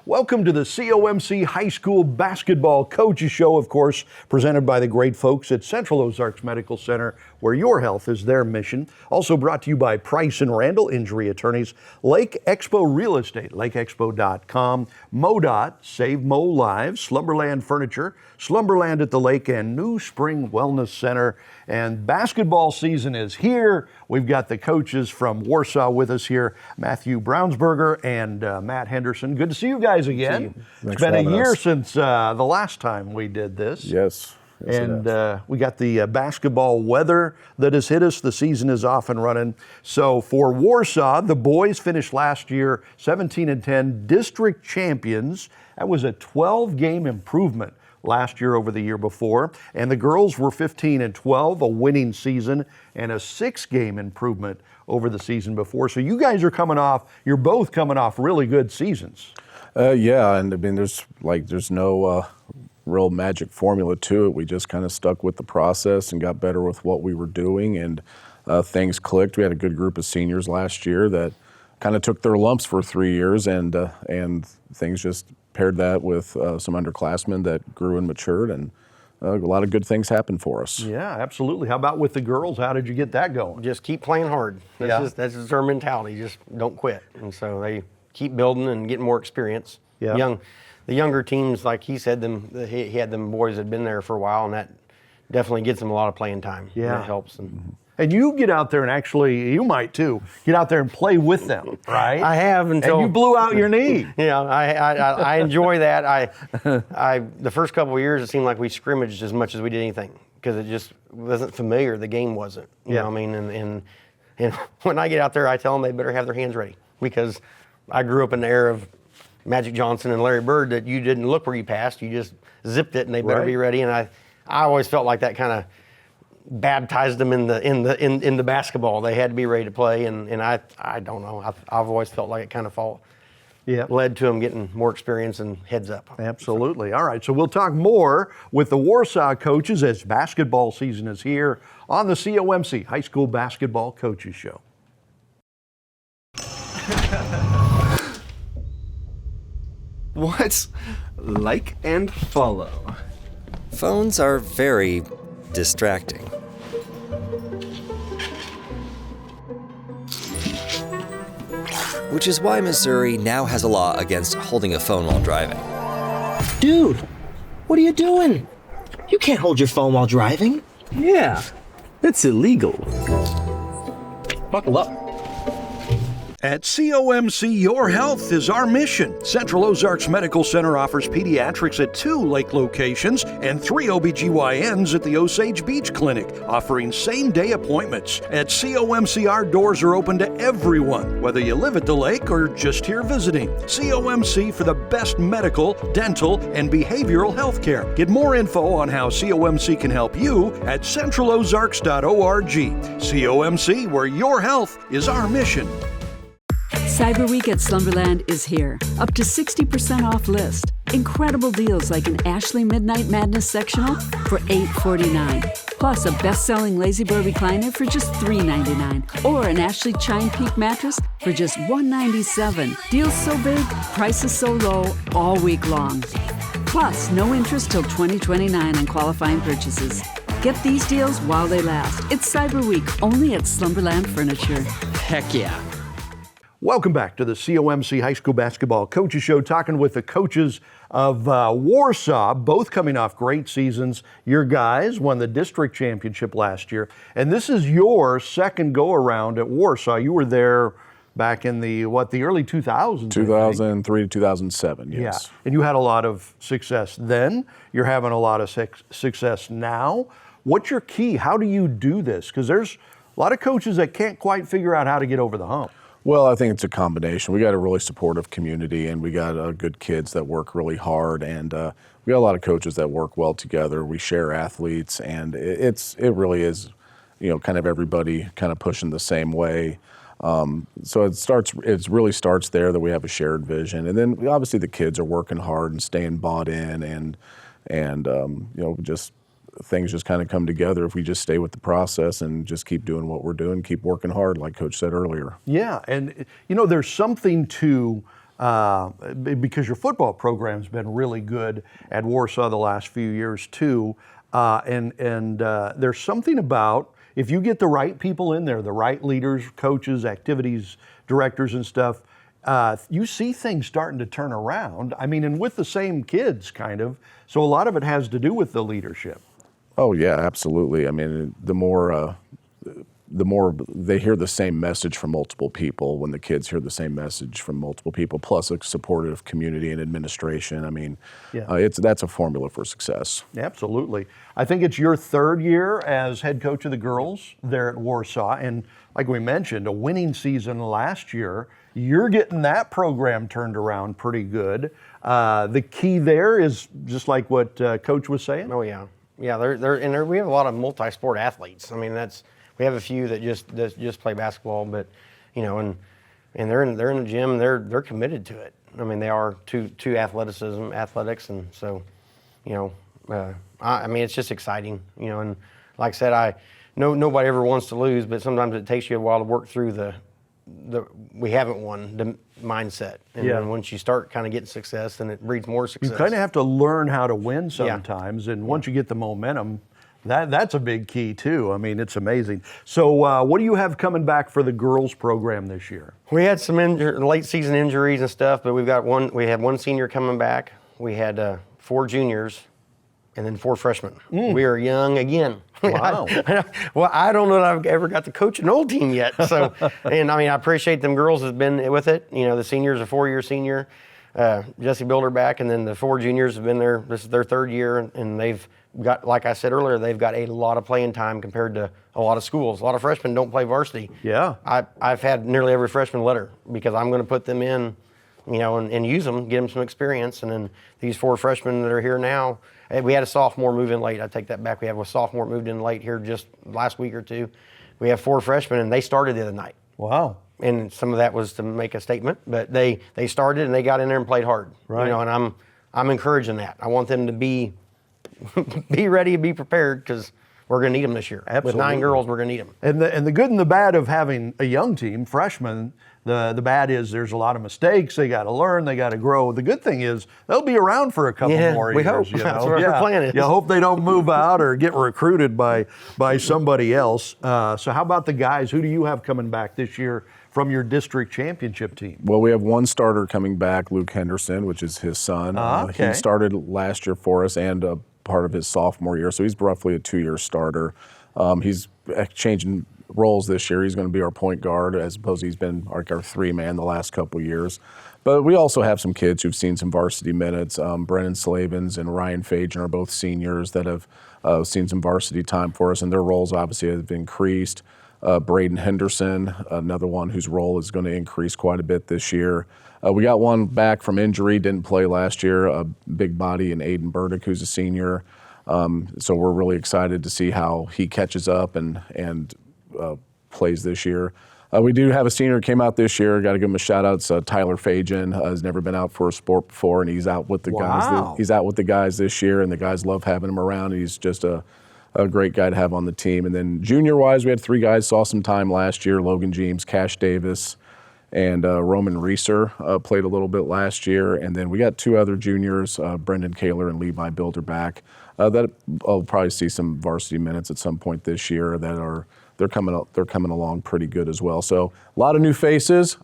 Welcome to the COMC High School Basketball Coaches Show, of course, presented by the great folks at Central Ozarks Medical Center, where your health is their mission. Also brought to you by Price and Randall Injury Attorneys, Lake Expo Real Estate, lakeexpo.com, MoDOT, Save Mo Lives, Slumberland Furniture, Slumberland at the Lake, and New Spring Wellness Center. And basketball season is here. We've got the coaches from Warsaw with us here, Matthew Brownsberger and Matt Henderson. Good to see you guys again. It's been a year since the last time we did this. Yes. And we got the basketball weather that has hit us. The season is off and running. So for Warsaw, the boys finished last year 17-10 district champions. That was a 12-game improvement last year over the year before. And the girls were 15-12, a winning season, and a 6-game improvement over the season before. So you guys are you're both coming off really good seasons. Yeah, and I mean, there's no real magic formula to it. We just kind of stuck with the process and got better with what we were doing, and things clicked. We had a good group of seniors last year that kind of took their lumps for 3 years, and things just paired that with some underclassmen that grew and matured, and a lot of good things happened for us. Yeah, absolutely. How about with the girls? How did you get that going? Just keep playing hard. That's their mentality. Just don't quit. And so they keep building and getting more experience. Yeah. The younger teams, like he said, he had them boys that had been there for a while, and that definitely gets them a lot of playing time. Yeah. And that helps. And you get out there and actually, you might too, get out there and play with them, right? I have until... And you blew out your knee. Yeah, I enjoy that. The first couple of years, it seemed like we scrimmaged as much as we did anything because it just wasn't familiar. The game wasn't. You know what I mean? And when I get out there, I tell them they better have their hands ready because I grew up in the era of Magic Johnson and Larry Bird that you didn't look where you passed. You just zipped it and they better be ready. And I always felt like that kind of baptized them in the basketball. They had to be ready to play, and I don't know. I've always felt like it kind of led to them getting more experience and heads up. Absolutely. All right, so we'll talk more with the Warsaw coaches as basketball season is here on the COMC High School Basketball Coaches Show. What? Like and follow. Phones are very distracting. Which is why Missouri now has a law against holding a phone while driving. Dude, what are you doing? You can't hold your phone while driving. Yeah, it's illegal. Buckle up. At COMC, your health is our mission. Central Ozarks Medical Center offers pediatrics at 2 lake locations and 3 OBGYNs at the Osage Beach Clinic, offering same-day appointments. At COMC, our doors are open to everyone, whether you live at the lake or just here visiting. COMC for the best medical, dental, and behavioral health care. Get more info on how COMC can help you at centralozarks.org. COMC, where your health is our mission. Cyber Week at Slumberland is here. Up to 60% off list. Incredible deals like an Ashley Midnight Madness sectional for $8.49. Plus a best-selling Lazy Boy recliner for just $3.99. Or an Ashley Chime Peak mattress for just $197. Deals so big, prices so low, all week long. Plus, no interest till 2029 on qualifying purchases. Get these deals while they last. It's Cyber Week, only at Slumberland Furniture. Heck yeah. Welcome back to the COMC High School Basketball Coaches Show, talking with the coaches of Warsaw, both coming off great seasons. Your guys won the district championship last year, and this is your second go-around at Warsaw. You were there back in the early 2000s? 2003 to 2007, yes. Yeah, and you had a lot of success then. You're having a lot of success now. What's your key? How do you do this? Because there's a lot of coaches that can't quite figure out how to get over the hump. Well, I think it's a combination. We got a really supportive community, and we got good kids that work really hard, and we got a lot of coaches that work well together. We share athletes, and it really is, kind of everybody kind of pushing the same way. So it really starts there that we have a shared vision, and then obviously the kids are working hard and staying bought in, and just things just kind of come together if we just stay with the process and just keep doing what we're doing, keep working hard, like Coach said earlier. Yeah, and there's something to because your football program's been really good at Warsaw the last few years too. And there's something about, if you get the right people in there, the right leaders, coaches, activities directors and stuff, you see things starting to turn around. I mean, and with the same kids kind of. So a lot of it has to do with the leadership. Oh yeah, absolutely. I mean, the more they hear the same message from multiple people, when the kids hear the same message from multiple people, plus a supportive community and administration, I mean, that's a formula for success. Absolutely. I think it's your third year as head coach of the girls there at Warsaw. And like we mentioned, a winning season last year. You're getting that program turned around pretty good. The key there is just like what Coach was saying. Oh yeah, yeah. We have a lot of multi-sport athletes. I mean, we have a few that just play basketball, but and they're in the gym. They're committed to it. I mean, they are to athletics, and so I mean, it's just exciting. And like I said, nobody ever wants to lose, but sometimes it takes you a while to work through the we haven't won the mindset. And then once you start kind of getting success, then it breeds more success. You kind of have to learn how to win sometimes, and once you get the momentum, that's a big key too. I mean, it's amazing. So what do you have coming back for the girls program this year? We had some late season injuries and stuff, but we had one senior coming back. We had 4 juniors and then 4 freshmen. We are young again. Wow. Well, I don't know that I've ever got to coach an old team yet. So, and I mean, I appreciate them girls have been with it. The seniors, a 4-year senior, Jesse Builder back, and then the 4 juniors have been there. This is their 3rd year, and they've got, like I said earlier, they've got a lot of playing time compared to a lot of schools. A lot of freshmen don't play varsity. Yeah. I've had nearly every freshman letter because I'm going to put them in, and use them, get them some experience. And then these 4 freshmen that are here now, we had a sophomore move in late. I take that back. We have a sophomore moved in late here just last week or two. We have 4 freshmen, and they started the other night. Wow. And some of that was to make a statement, but they started and they got in there and played hard. Right. And I'm encouraging that. I want them to be ready and be prepared because we're going to need them this year. Absolutely. With 9 girls, we're going to need them. And the good and the bad of having a young team, freshmen, the bad is there's a lot of mistakes. They got to learn. They got to grow. The good thing is they'll be around for a couple more years. We hope. That's what our plan is. You hope they don't move out or get recruited by somebody else. So how about the guys? Who do you have coming back this year from your district championship team? Well, we have one starter coming back, Luke Henderson, which is his son. Okay. He started last year for us and part of his sophomore year, so he's roughly a 2-year starter. He's changing roles this year. He's going to be our point guard as opposed to he's been our 3-man the last couple years. But we also have some kids who've seen some varsity minutes. Brennan Slavens and Ryan Fajan are both seniors that have seen some varsity time for us, and their roles obviously have increased. Braden Henderson, another one whose role is going to increase quite a bit this year. We got one back from injury, didn't play last year, a big body in Aiden Burdick, who's a senior. So we're really excited to see how he catches up and plays this year. We do have a senior who came out this year. Got to give him a shout out. It's Tyler Fajan. Has never been out for a sport before, and he's out with the guys. He's out with the guys this year, and the guys love having him around. He's just a great guy to have on the team. And then junior-wise, we had 3 guys saw some time last year: Logan James, Cash Davis, and Roman Reeser played a little bit last year. And then we got 2 other juniors, Brendan Kaler and Levi Bilderback, that I'll probably see some varsity minutes at some point this year. They're coming along pretty good as well. So a lot of new faces.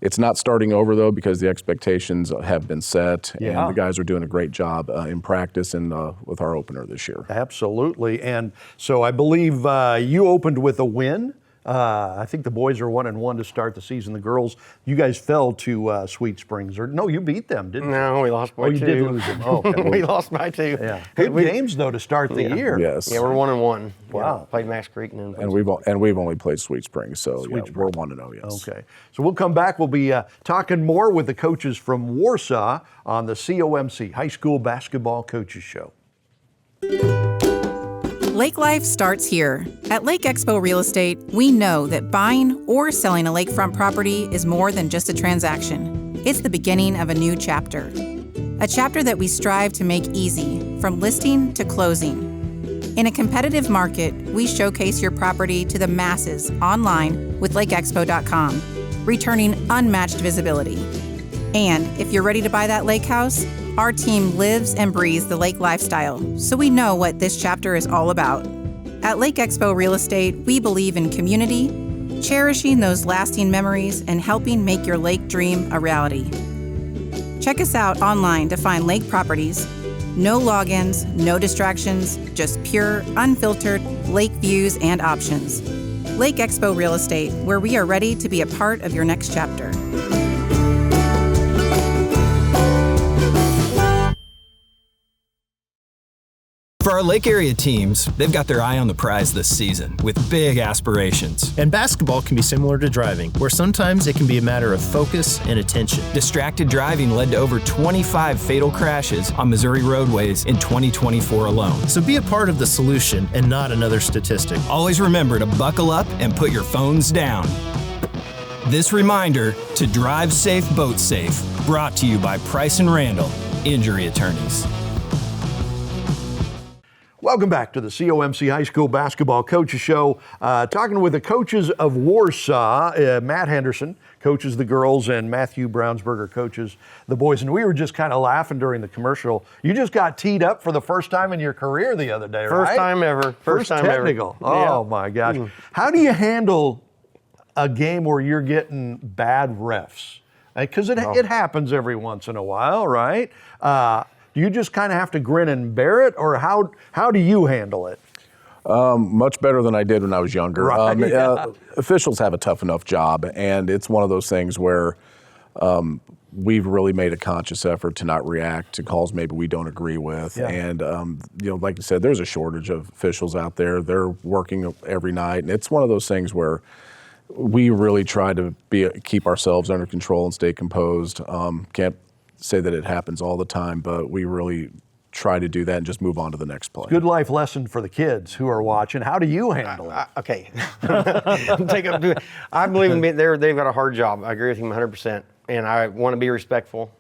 It's not starting over, though, because the expectations have been set, and the guys are doing a great job in practice and with our opener this year. Absolutely. And so I believe you opened with a win. I think the boys are 1-1 to start the season. The girls, you guys fell to Sweet Springs. No, you beat them, didn't you? No, we lost by 2. You did lose them. Oh, okay. We lost by 2. Yeah. Good games, though, to start the year. Yes. Yeah, we're 1-1. Wow. Played Max Creek and we've only played Sweet Springs, so we're 1-0. Yes. Okay. So we'll come back. We'll be talking more with the coaches from Warsaw on the COMC High School Basketball Coaches Show. Lake life starts here. At Lake Expo Real Estate, we know that buying or selling a lakefront property is more than just a transaction. It's the beginning of a new chapter. A chapter that we strive to make easy, from listing to closing. In a competitive market, we showcase your property to the masses online with LakeExpo.com. returning unmatched visibility. And if you're ready to buy that lake house, our team lives and breathes the lake lifestyle, so we know what this chapter is all about. At Lake Expo Real Estate, we believe in community, cherishing those lasting memories, and helping make your lake dream a reality. Check us out online to find lake properties. No logins, no distractions, just pure, unfiltered lake views and options. Lake Expo Real Estate, where we are ready to be a part of your next chapter. For our Lake area teams, they've got their eye on the prize this season with big aspirations. And basketball can be similar to driving, where sometimes it can be a matter of focus and attention. Distracted driving led to over 25 fatal crashes on Missouri roadways in 2024 alone. So be a part of the solution and not another statistic. Always remember to buckle up and put your phones down. This reminder to drive safe, boat safe, brought to you by Price & Randall, injury attorneys. Welcome back to the COMC High School Basketball Coaches Show. Talking with the coaches of Warsaw, Matt Henderson coaches the girls and Matthew Brownsberger coaches the boys. And we were just kind of laughing during the commercial. You just got teed up for the first time in your career the other day, right? First time ever. First time technical. ever. Oh, my gosh. How do you handle a game where you're getting bad refs? Because it happens every once in a while, right? Do you just kind of have to grin and bear it, or how do you handle it? Much better than I did when I was younger. Right, officials have a tough enough job, and it's one of those things where we've really made a conscious effort to not react to calls maybe we don't agree with. Yeah. And like you said, there's a shortage of officials out there. They're working every night, and it's one of those things where we really try to keep ourselves under control and stay composed. Can't say that it happens all the time, but we really try to do that and just move on to the next play. Good life lesson for the kids who are watching. How do you handle it? Okay. I believe in they've got a hard job. I agree with him 100%, and I want to be respectful.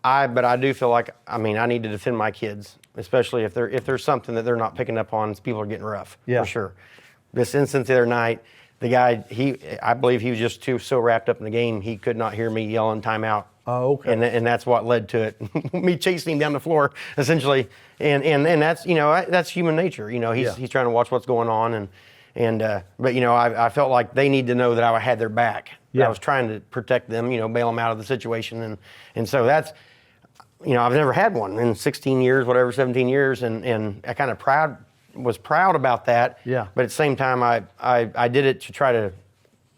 But I do feel like, I need to defend my kids, especially if there's something that they're not picking up on. People are getting rough, for sure. This instance the other night, the guy, I believe he was just so wrapped up in the game, he could not hear me yelling timeout. Oh, okay. And that's what led to it. Me chasing him down the floor, essentially. And that's, that's human nature. He's trying to watch what's going on. But I felt like they need to know that I had their back. Yeah. I was trying to protect them, bail them out of the situation. And so that's, I've never had one in 16 years, 17 years. And I kind of was proud about that. Yeah. But at the same time, I did it to try to.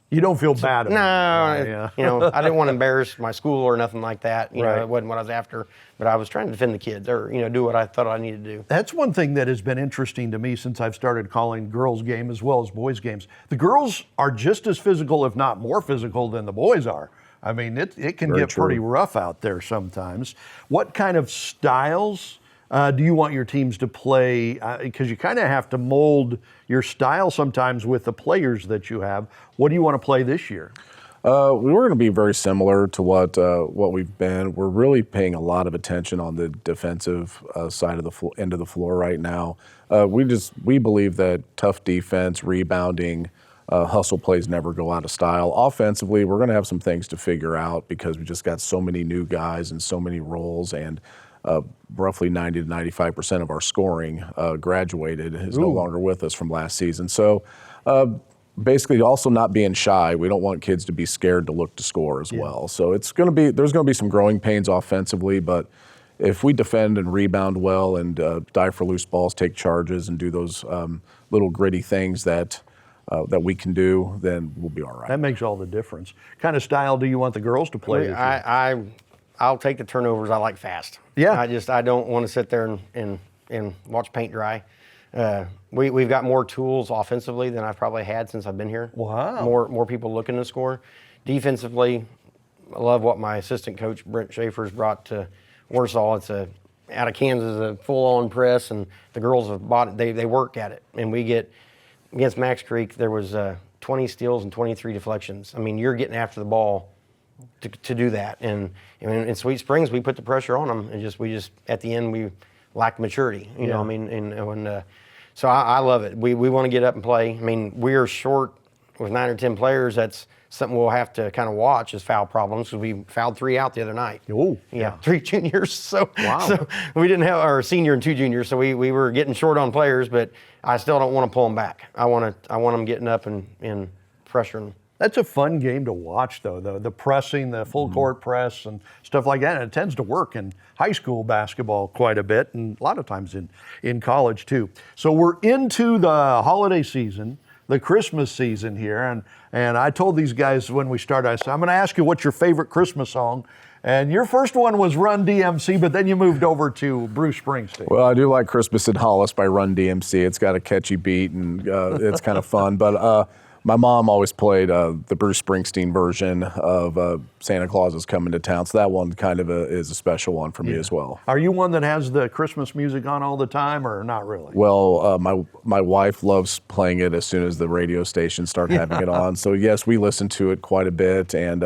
You don't feel bad about it. No, I didn't want to embarrass my school or nothing like that. It wasn't what I was after, but I was trying to defend the kids or, do what I thought I needed to do. That's one thing that has been interesting to me since I've started calling girls' game as well as boys' games. The girls are just as physical, if not more physical, than the boys are. It can get pretty rough out there sometimes. What kind of styles do you want your teams to play? Because you kind of have to mold your style sometimes with the players that you have. What do you want to play this year? We're going to be very similar to what we've been. We're really paying a lot of attention on the defensive side of the end of the floor right now. We believe that tough defense, rebounding, hustle plays never go out of style. Offensively, we're going to have some things to figure out because we just got so many new guys and so many roles, and roughly 90 to 95% of our scoring graduated is no longer with us from last season. So basically also not being shy. We don't want kids to be scared to look to score as well. So there's going to be some growing pains offensively, but if we defend and rebound well and dive for loose balls, take charges, and do those little gritty things that we can do, then we'll be all right. That makes all the difference. What kind of style do you want the girls to play? I'll take the turnovers. I like fast. Yeah. I don't want to sit there and watch paint dry. We've got more tools offensively than I've probably had since I've been here. Wow. More people looking to score. Defensively, I love what my assistant coach Brent Schaefer's brought to Warsaw. It's out of Kansas, a full-on press, and the girls have bought it. They work at it, and we get against Max Creek. There was 20 steals and 23 deflections. You're getting after the ball to do that, and in Sweet Springs we put the pressure on them, and we just at the end we lacked maturity. You know what I mean? So I love it. We want to get up and play. We are short with 9 or 10 players, that's something we'll have to kind of watch is foul problems, because we fouled 3 out the other night. Oh, yeah, 3 juniors. So, wow. So we didn't have our senior and 2 juniors, so we were getting short on players, but I still don't want to pull them back. I want them getting up and pressuring. That's a fun game to watch, though, the pressing, the full court press and stuff like that. And it tends to work in high school basketball quite a bit, and a lot of times in college, too. So we're into the holiday season, the Christmas season here. And I told these guys when we started, I said, I'm going to ask you what's your favorite Christmas song. And your first one was Run DMC, but then you moved over to Bruce Springsteen. Well, I do like Christmas in Hollis by Run DMC. It's got a catchy beat, and it's kind of fun. But my mom always played the Bruce Springsteen version of Santa Claus is Coming to Town, so that one kind of is a special one for me as well. Are you one that has the Christmas music on all the time, or not really? Well, my wife loves playing it as soon as the radio stations start having it on. So yes, we listen to it quite a bit, and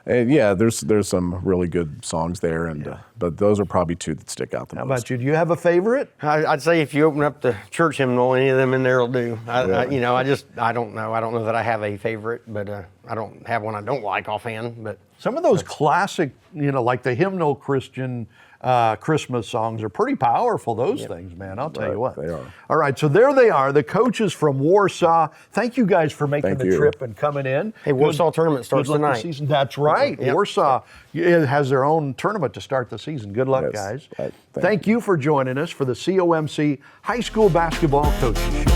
yeah, there's some really good songs there, and but those are probably 2 that stick out the most. How about you? Do you have a favorite? I'd say if you open up the church hymnal, any of them in there will do. I don't know. I don't know that I have a favorite, but I don't have one I don't like offhand. But some of those classic, like the hymnal Christian Christmas songs are pretty powerful, those things, man. I'll tell you what. They are. All right, so there they are, the coaches from Warsaw. Thank you guys for making the trip and coming in. Hey, Warsaw tournament starts tonight. Season. That's right. Yep. Warsaw has their own tournament to start the season. Good luck, guys. Thank Thank you for joining us for the COMC High School Basketball Coaches Show.